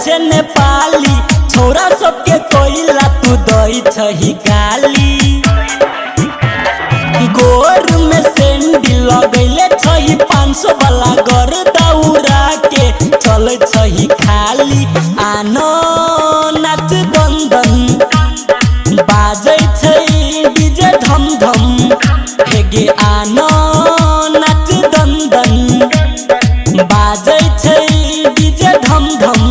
छे नेपाली छोरा सबके कोइला तू दई छही गाली। गोर में सैंडल लगैले छही 500 वाला घर दौड़ा के चल छही खाली। आनो नाच दंदन बाजै छै डीजे धम धम हेगे। आनो नाच दंदन बाजै छै डीजे धम धम।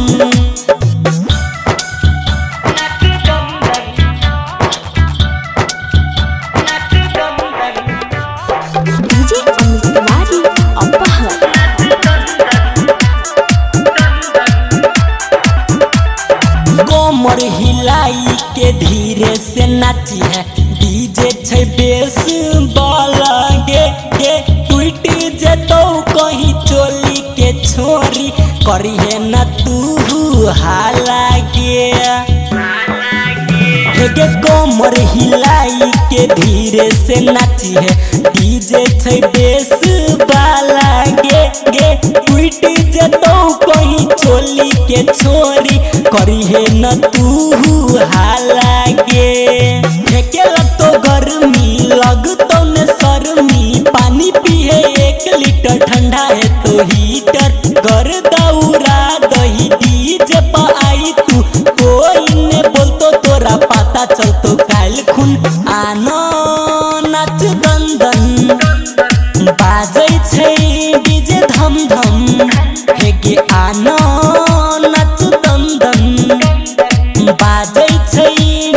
डीजे अमित तिवारी अपहर। कोमर हिलाई के धीरे से नाची है डीजे छै बेस बाला गे गे। टूट जेतो कहीं चोली के छोरी करी है न तू हाला गे। हेगे कोमर हिलाई के धीरे से नाची है डीजे छै बेस बाला गे गे। टूट जेतो कहीं चोली के छोरी करी है न तू हाला गे। फेंके लगतो गर्मी लगतो न शर्मी पानी पिए 1 लीटर ठंडा है तो हीटर घर दौड़ा दही डीजे पर आई तू कोई ने बोलतो तोरा पता चलतो काल खून। आनो नाच दंदन बाजै छै डीजे धम धम हेगे। आनो नाच दंदन बाजै छै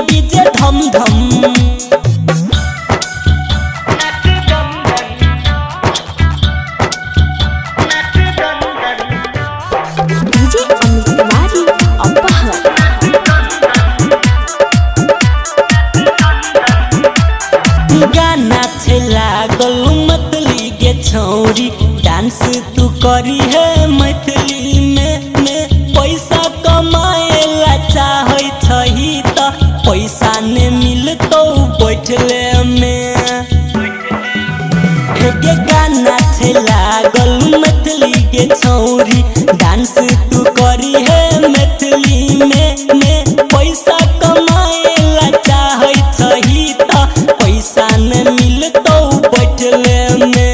डीजे धम धम। डीजे अमित तिवारी अपहर। गाना छै लागल मतली गे छौरी डांस तू करी है मैथिली में। पैसा कमाए ला चाहे छही त पैसा ने मिलतो बैठले में। हेगे गाना छै लागल मैथिली गे छौरी डांस तू करी है मैथिली में। पैसा कमाए ला चाहे छही त पैसा ने मिलतो बैठले में।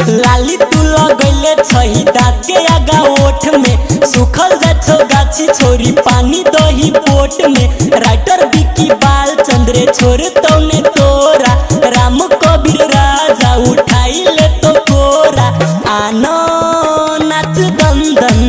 लाली तू लगैले छही दाँत के आगा ओठ में सुखल जाछो गाछी छोरी पानी दही पोट में। राइटर बिकी बाल चंद्रे छोड़ तो ने तोरा राम कबीर राजा उठाई ले तो कोरा। आनो नाच दंदन